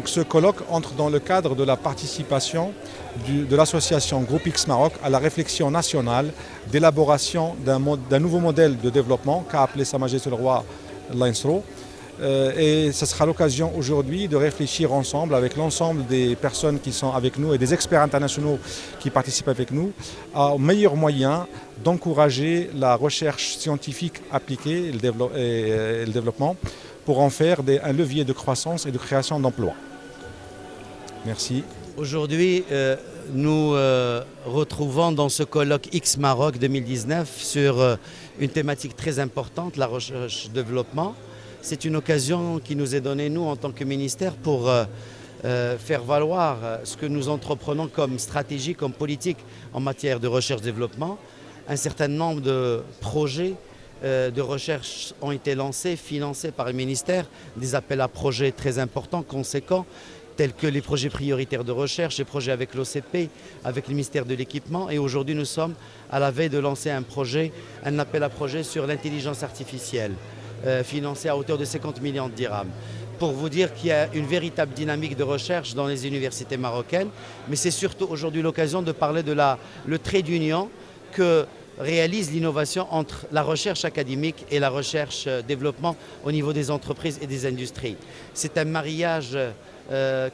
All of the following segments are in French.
ce colloque entre dans le cadre de la participation de l'association Groupe X Maroc à la réflexion nationale d'élaboration d'un nouveau modèle de développement qu'a appelé Sa Majesté le Roi l'Ainsro. Et ce sera l'occasion aujourd'hui de réfléchir ensemble avec l'ensemble des personnes qui sont avec nous et des experts internationaux qui participent avec nous au meilleur moyen d'encourager la recherche scientifique appliquée et le développement pour en faire un levier de croissance et de création d'emplois. Merci. Aujourd'hui, nous retrouvons dans ce colloque X Maroc 2019 sur une thématique très importante, la recherche-développement. C'est une occasion qui nous est donnée, nous, en tant que ministère, pour faire valoir ce que nous entreprenons comme stratégie, comme politique en matière de recherche-développement. Un certain nombre de projets de recherche ont été lancés, financés par le ministère, des appels à projets très importants, conséquents, tels que les projets prioritaires de recherche, les projets avec l'OCP, avec le ministère de l'Équipement. Et aujourd'hui, nous sommes à la veille de lancer un appel à projet sur l'intelligence artificielle, financé à hauteur de 50 millions de dirhams. Pour vous dire qu'il y a une véritable dynamique de recherche dans les universités marocaines, mais c'est surtout aujourd'hui l'occasion de parler de le trait d'union que réalise l'innovation entre la recherche académique et la recherche-développement au niveau des entreprises et des industries. C'est un mariage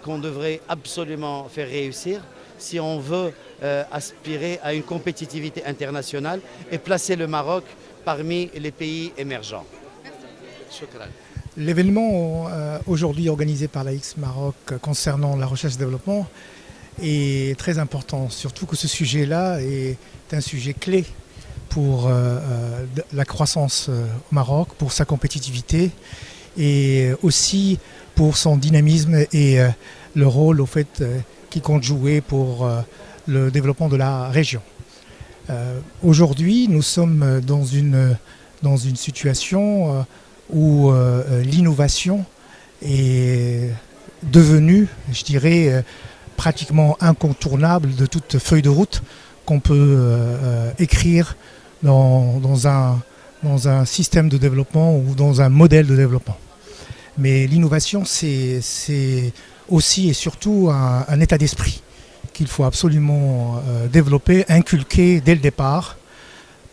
qu'on devrait absolument faire réussir si on veut aspirer à une compétitivité internationale et placer le Maroc parmi les pays émergents. L'événement aujourd'hui organisé par la X Maroc concernant la recherche et le développement est très important, surtout que ce sujet-là est un sujet clé pour la croissance au Maroc, pour sa compétitivité et aussi pour son dynamisme et le rôle au fait qu'il compte jouer pour le développement de la région. Aujourd'hui, nous sommes dans une situation où l'innovation est devenue, je dirais, pratiquement incontournable de toute feuille de route qu'on peut écrire dans un système de développement ou dans un modèle de développement. Mais l'innovation, c'est aussi et surtout un état d'esprit qu'il faut absolument développer, inculquer dès le départ,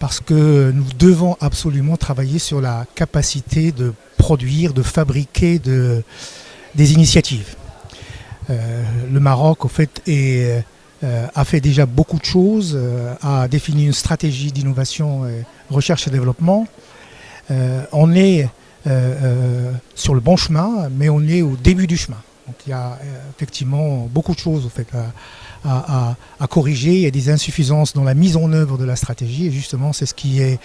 parce que nous devons absolument travailler sur la capacité de produire, de fabriquer des initiatives. Le Maroc, au fait, a fait déjà beaucoup de choses, a défini une stratégie d'innovation, recherche et développement. On est sur le bon chemin, mais on est au début du chemin. Donc il y a effectivement beaucoup de choses au fait, à corriger. Il y a des insuffisances dans la mise en œuvre de la stratégie. Et justement, c'est ce qui est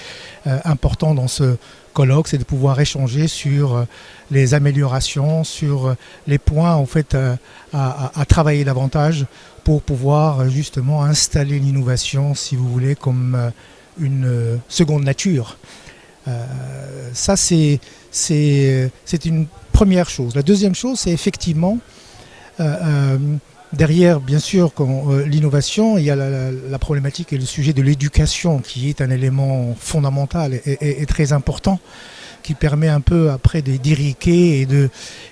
important dans ce colloque, c'est de pouvoir échanger sur les améliorations, sur les points en fait, à travailler davantage pour pouvoir justement installer l'innovation, si vous voulez, comme une seconde nature. Ça, c'est une première chose. La deuxième chose, c'est effectivement, derrière, bien sûr, l'innovation, il y a la problématique et le sujet de l'éducation, qui est un élément fondamental et très important, qui permet un peu après d'irriguer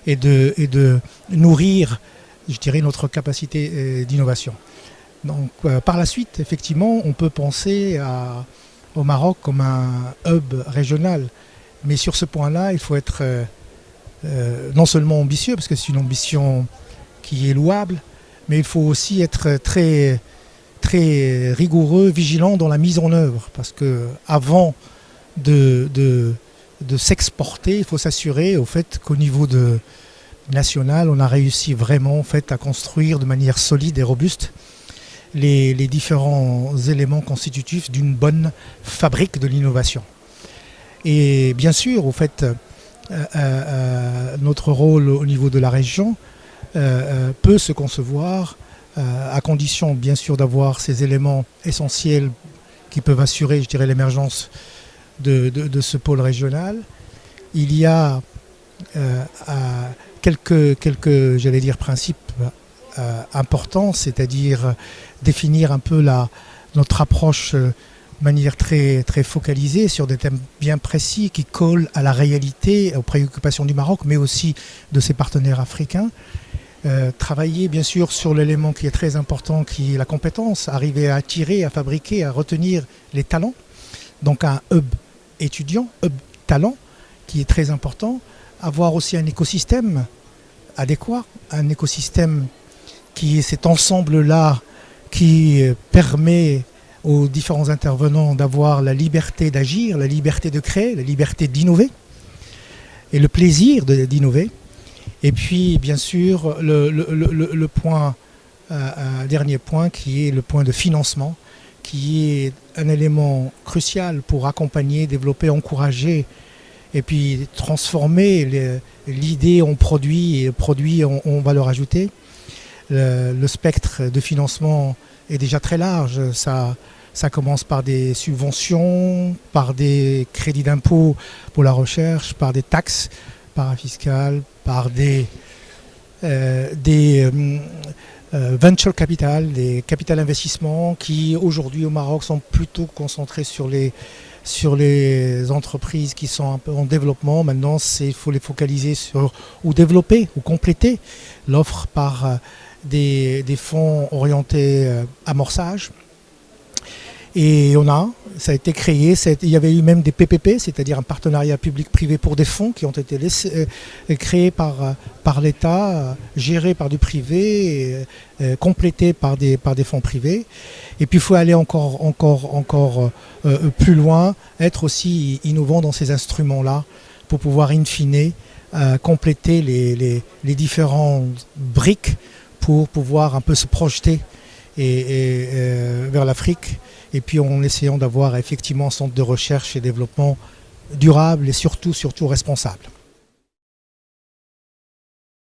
et de nourrir, je dirais, notre capacité d'innovation. Donc, par la suite, effectivement, on peut penser au Maroc comme un hub régional. Mais sur ce point-là, il faut être non seulement ambitieux, parce que c'est une ambition qui est louable, mais il faut aussi être très, très rigoureux, vigilant dans la mise en œuvre. Parce qu'avant de s'exporter, il faut s'assurer au fait qu'au niveau national, on a réussi vraiment en fait, à construire de manière solide et robuste les différents éléments constitutifs d'une bonne fabrique de l'innovation. Et bien sûr, au fait, notre rôle au niveau de la région peut se concevoir à condition, bien sûr, d'avoir ces éléments essentiels qui peuvent assurer, je dirais, l'émergence de ce pôle régional. Il y a quelques j'allais dire, principes importants, c'est-à-dire définir un peu notre approche de manière très, très focalisée sur des thèmes bien précis qui collent à la réalité, aux préoccupations du Maroc, mais aussi de ses partenaires africains. travailler bien sûr sur l'élément qui est très important, qui est la compétence, arriver à attirer, à fabriquer, à retenir les talents. Donc un hub étudiant, hub talent, qui est très important. Avoir aussi un écosystème adéquat, un écosystème qui est cet ensemble-là qui permet aux différents intervenants d'avoir la liberté d'agir, la liberté de créer, la liberté d'innover et le plaisir d'innover. Et puis bien sûr le point, un dernier point qui est le point de financement, qui est un élément crucial pour accompagner, développer, encourager et puis transformer l'idée en produit et le produit en valeur ajoutée. Le spectre de financement est déjà très large. Ça commence par des subventions, par des crédits d'impôt pour la recherche, par des taxes parafiscales, par des venture capital, des capital investissement qui aujourd'hui au Maroc sont plutôt concentrés sur les entreprises qui sont un peu en développement. Maintenant, il faut les focaliser sur ou développer ou compléter l'offre par des fonds orientés amorçage. Et ça a été créé, il y avait eu même des PPP, c'est-à-dire un partenariat public-privé pour des fonds qui ont été créés par l'État, gérés par du privé, complétés par des fonds privés. Et puis il faut aller encore plus loin, être aussi innovant dans ces instruments-là pour pouvoir in fine compléter les différentes briques pour pouvoir un peu se projeter vers l'Afrique. Et puis en essayant d'avoir effectivement un centre de recherche et développement durable et surtout responsable.